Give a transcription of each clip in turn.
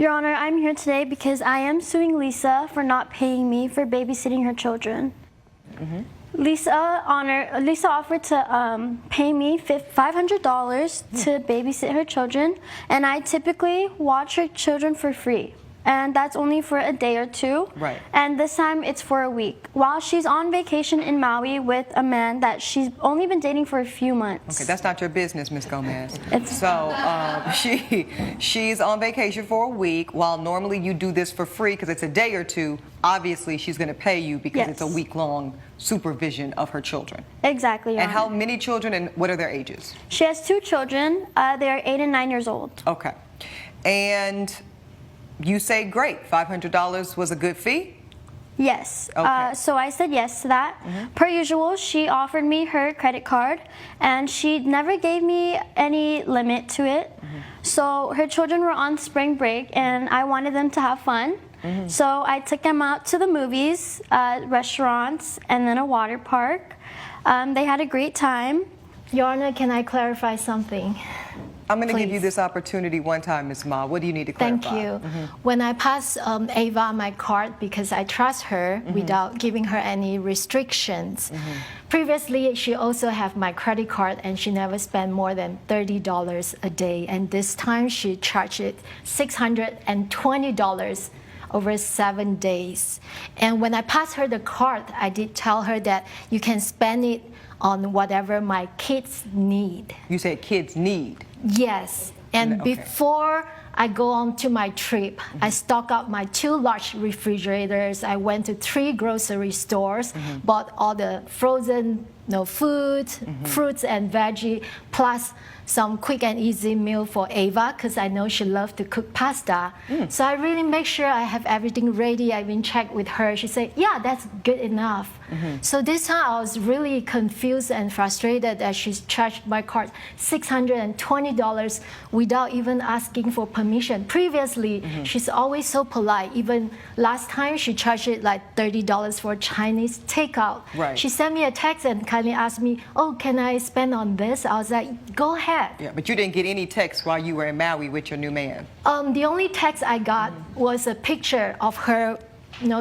Your Honor, I'm here today because I am suing Lisa for not paying me for babysitting her children. Lisa offered to pay me $500 to babysit her children, and I typically watch her children for free. And that's only for a day or two. Right. And this time it's for a week. While she's on vacation in Maui with a man that she's only been dating for a few months. Okay, that's not your business, Miss Gomez. It's She's on vacation for a week, while normally you do this for free because it's a day or two. Obviously, she's going to pay you because it's a week-long supervision of her children. Exactly, Your And Honor. how many children, and what are their ages? She has 2 children. They are 8 and 9 years old. Okay. And you say, great, $500 was a good fee? Yes. Okay. So I said yes to that. Per usual, she offered me her credit card, and she never gave me any limit to it. So her children were on spring break, and I wanted them to have fun. So I took them out to the movies, restaurants, and then a water park. They had a great time. Your Honor, can I clarify something? I'm going to give you Please. this opportunity one time, Ms. Ma. What do you need to clarify? Thank you. When I pass Ava my card because I trust her without giving her any restrictions. Previously, she also have my credit card and she never spent more than $30 a day. And this time she charged it $620 over 7 days. And when I passed her the card, I did tell her that you can spend it on whatever my kids need. You said kids need. Yes, and Okay. before I go on to my trip, I stock up my 2 large refrigerators. I went to 3 grocery stores, bought all the frozen food, fruits and veggie, plus some quick and easy meal for Ava, because I know she loves to cook pasta. So I really make sure I have everything ready. I even checked with her. She said, yeah, that's good enough. So this time I was really confused and frustrated that she charged my card $620 without even asking for permission. Previously, she's always so polite. Even last time, she charged it like $30 for Chinese takeout. Right. She sent me a text and kindly asked me, oh, can I spend on this? I was like, go ahead. Yeah, but you didn't get any texts while you were in Maui with your new man. The only text I got was a picture of her,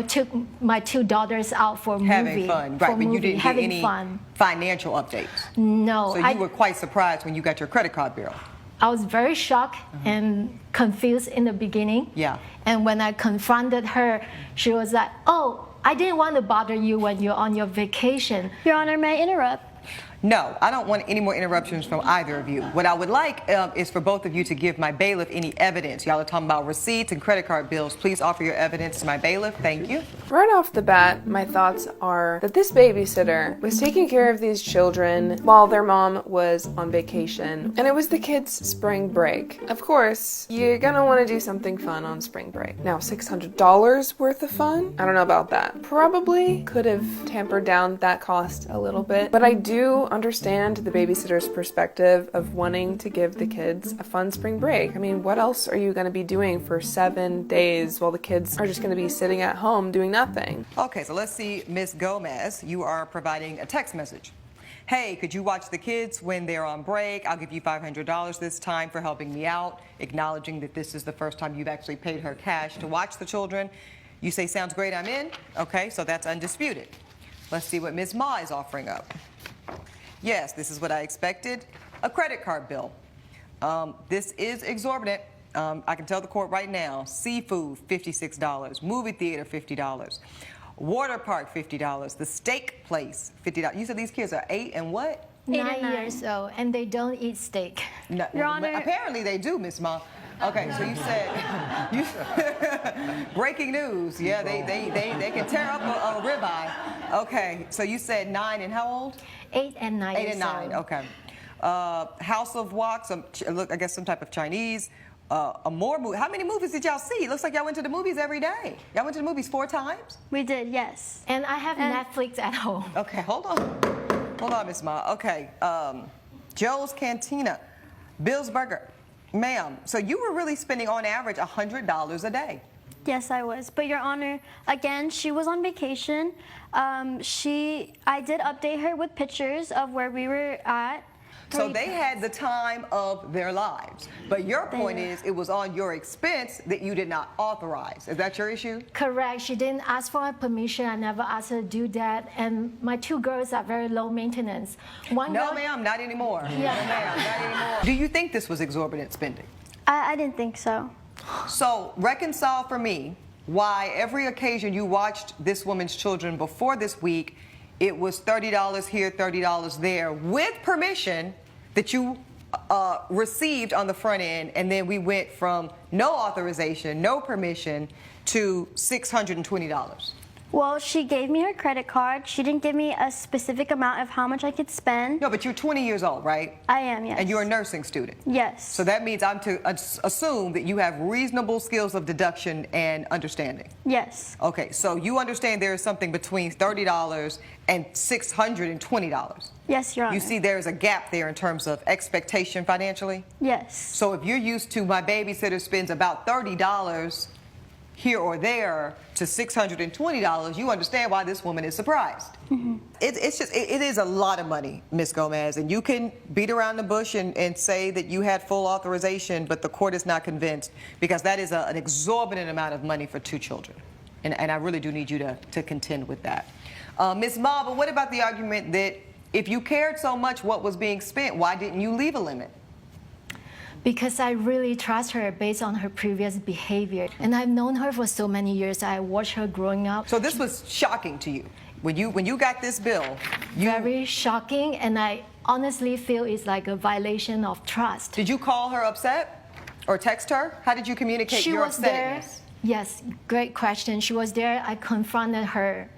took my 2 daughters out for Having movie. fun, for right? But you movie, didn't get having any fun. financial updates. No, So you were quite surprised when you got your credit card bill. I was very shocked and confused in the beginning. Yeah. And when I confronted her, she was like, oh, I didn't want to bother you when you're on your vacation. Your Honor, may I interrupt? No, I don't want any more interruptions from either of you. What I would like is for both of you to give my bailiff any evidence. Y'all are talking about receipts and credit card bills. Please offer your evidence to my bailiff. Thank you. Right off the bat, my thoughts are that this babysitter was taking care of these children while their mom was on vacation, and it was the kids' spring break. Of course, you're gonna want to do something fun on spring break. Now, $600 worth of fun? I don't know about that. Probably could have tampered down that cost a little bit, but I do understand the babysitter's perspective of wanting to give the kids a fun spring break. I mean, what else are you going to be doing for 7 days while the kids are just going to be sitting at home doing nothing? Okay, so let's see, Ms. Gomez, you are providing a text message. Hey, could you watch the kids when they're on break? I'll give you $500 this time for helping me out, acknowledging that this is the first time you've actually paid her cash to watch the children. You say, sounds great, I'm in. Okay, so that's undisputed. Let's see what Ms. Ma is offering up. Yes, this is what I expected. A credit card bill. This is exorbitant. I can tell the court right now. Seafood, $56. Movie theater, $50. Water park, $50. The steak place, $50. You said these kids are 8 and what? 8 and 9 9. years old, and they don't eat steak. No, Your Honor. apparently they do, Miss Ma. Okay, so you said, breaking news. Yeah, they can tear up a ribeye. Okay, so you said 9 and how old? 8 and 9 8 years and 9. old. Okay. House of Wok. Look, I guess some type of Chinese. More movie. How many movies did y'all see? It looks like y'all went to the movies every day. Y'all went to the movies 4 times? We did, yes. And I have Netflix at home. Okay, hold on. Hold on, Miss Ma. Okay. Joe's Cantina. Bill's Burger. Ma'am, so you were really spending on average $100 a day. Yes, I was. But Your Honor, again, she was on vacation. I did update her with pictures of where we were at. So they had the time of their lives. But your point is it was on your expense that you did not authorize. Is that your issue? Correct. She didn't ask for my permission. I never asked her to do that. And my two girls are very low maintenance. One No, girl, ma'am, not anymore. Yeah. No, ma'am, not anymore. Do you think this was exorbitant spending? I didn't think so. So reconcile for me why every occasion you watched this woman's children before this week, it was $30 here, $30 there, with permission that you received on the front end, and then we went from no authorization, no permission, to $620. Well, she gave me her credit card. She didn't give me a specific amount of how much I could spend. No, but you're 20 years old, right? I am, yes. And you're a nursing student. Yes. So that means I'm to assume that you have reasonable skills of deduction and understanding. Yes. Okay, so you understand there is something between $30 and $620. Yes, Your Honor. You see there's a gap there in terms of expectation financially? Yes. So if you're used to my babysitter spends about $30 here or there to $620, you understand why this woman is surprised. Mm-hmm. It is a lot of money, Ms. Gomez, and you can beat around the bush and say that you had full authorization, but the court is not convinced because that is an exorbitant amount of money for two children. And I really do need you to contend with that. Ms. Ma, but what about the argument that if you cared so much what was being spent, why didn't you leave a limit? because I really trust her based on her previous behavior. And I've known her for so many years. I watched her growing up. So this was shocking to you. When you got this bill, Very shocking, and I honestly feel it's like a violation of trust. did you call her upset or text her? How did you communicate She your was there. upsetness? Yes, great question. She was there. I confronted her.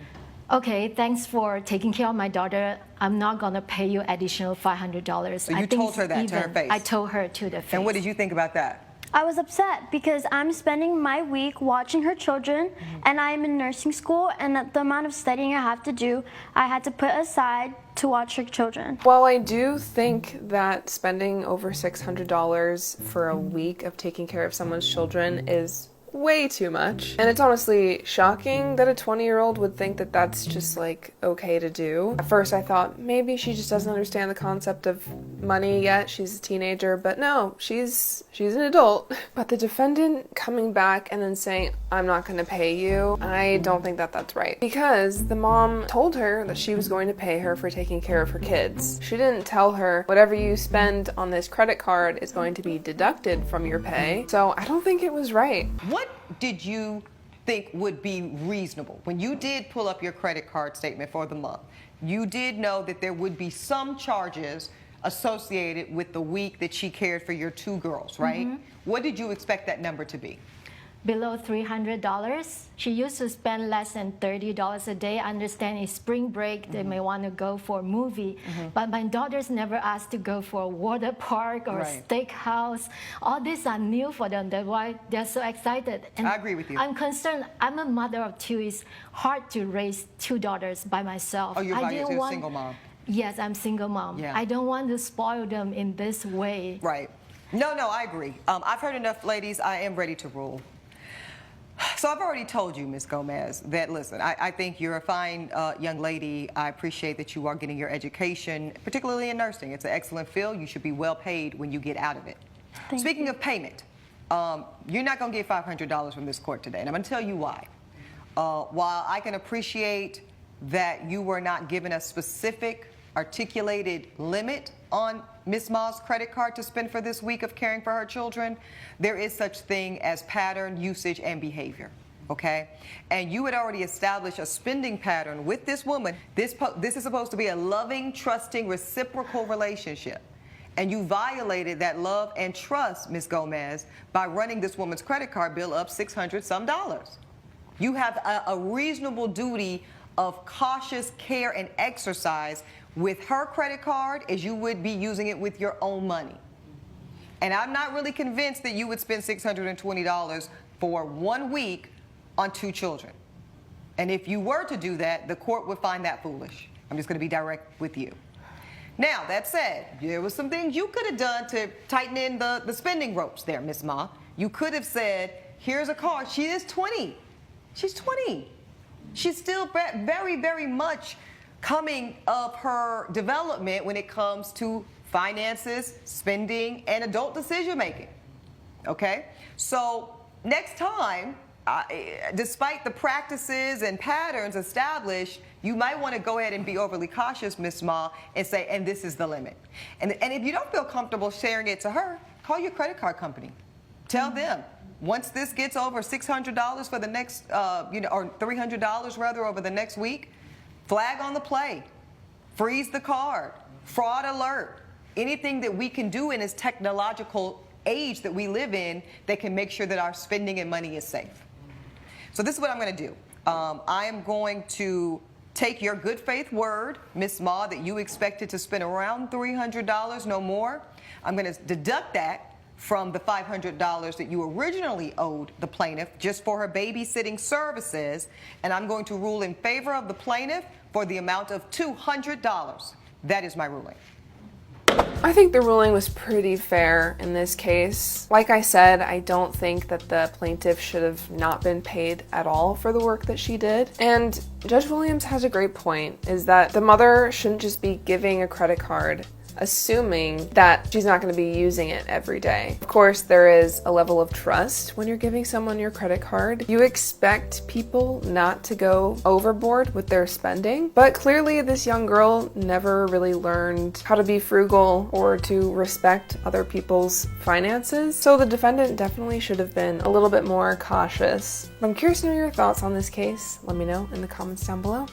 Okay, thanks for taking care of my daughter. I'm not gonna pay you additional $500. So you I think told her that to her even. face? I told her to the face. And what did you think about that? I was upset because I'm spending my week watching her children, and I'm in nursing school, and the amount of studying I have to do, I had to put aside to watch her children. While I do think that spending over $600 for a week of taking care of someone's children is way too much, and it's honestly shocking that a 20-year-old would think that that's just like okay to do. At first I thought maybe she just doesn't understand the concept of money yet. She's a teenager, but no, she's an adult. But the defendant coming back and then saying, I'm not going to pay you, I don't think that that's right, because the mom told her that she was going to pay her for taking care of her kids. She didn't tell her whatever you spend on this credit card is going to be deducted from your pay. So I don't think it was right. What did you think would be reasonable? When you did pull up your credit card statement for the month, you did know that there would be some charges associated with the week that she cared for your two girls, right? Mm-hmm. What did you expect that number to be? Below $300. She used to spend less than $30 a day. I understand it's spring break, they may want to go for a movie, but my daughters never asked to go for a water park or Right. a steakhouse. All these are new for them. That's why they're so excited. And I agree with you. I'm concerned. I'm a mother of two. It's hard to raise two daughters by myself. Oh, you're by yourself, didn't want- single mom. Yes, I'm single mom. Yeah. I don't want to spoil them in this way. Right. No, I agree. I've heard enough, ladies. I am ready to rule. So I've already told you, Ms. Gomez, that, listen, I think you're a fine young lady. I appreciate that you are getting your education, particularly in nursing. It's an excellent field. You should be well paid when you get out of it. Speaking of payment, you're not going to get $500 from this court today, and I'm going to tell you why. While I can appreciate that you were not given a specific articulated limit on Ms. Ma's credit card to spend for this week of caring for her children, there is such thing as pattern, usage, and behavior, okay? And you had already established a spending pattern with this woman. This is supposed to be a loving, trusting, reciprocal relationship. And you violated that love and trust, Ms. Gomez, by running this woman's credit card bill up $600 some. You have a reasonable duty of cautious care and exercise with her credit card as you would be using it with your own money. And I'm not really convinced that you would spend $620 for 1 week on two children. And if you were to do that, the court would find that foolish. I'm just going to be direct with you. Now, that said, there was some things you could have done to tighten in the spending ropes there, Miss Ma. You could have said, here's a card. She is 20. She's 20. She's still very, very much coming of her development when it comes to finances, spending, and adult decision making. Okay? So next time, despite the practices and patterns established, you might want to go ahead and be overly cautious, Miss Ma, and say, and this is the limit. And if you don't feel comfortable sharing it to her, call your credit card company. Tell them, once this gets over $600 for the next, or $300 rather over the next week, flag on the play, freeze the card, fraud alert, anything that we can do in this technological age that we live in that can make sure that our spending and money is safe. So this is what I'm going to do. I am going to take your good faith word, Miss Ma, that you expected to spend around $300, no more. I'm going to deduct that from the $500 that you originally owed the plaintiff just for her babysitting services, and I'm going to rule in favor of the plaintiff for the amount of $200. That is my ruling. I think the ruling was pretty fair in this case. Like I said, I don't think that the plaintiff should have not been paid at all for the work that she did. And Judge Williams has a great point, is that the mother shouldn't just be giving a credit card assuming that she's not going to be using it every day. Of course, there is a level of trust when you're giving someone your credit card. You expect people not to go overboard with their spending, but clearly this young girl never really learned how to be frugal or to respect other people's finances. So the defendant definitely should have been a little bit more cautious. I'm curious to know your thoughts on this case. Let me know in the comments down below.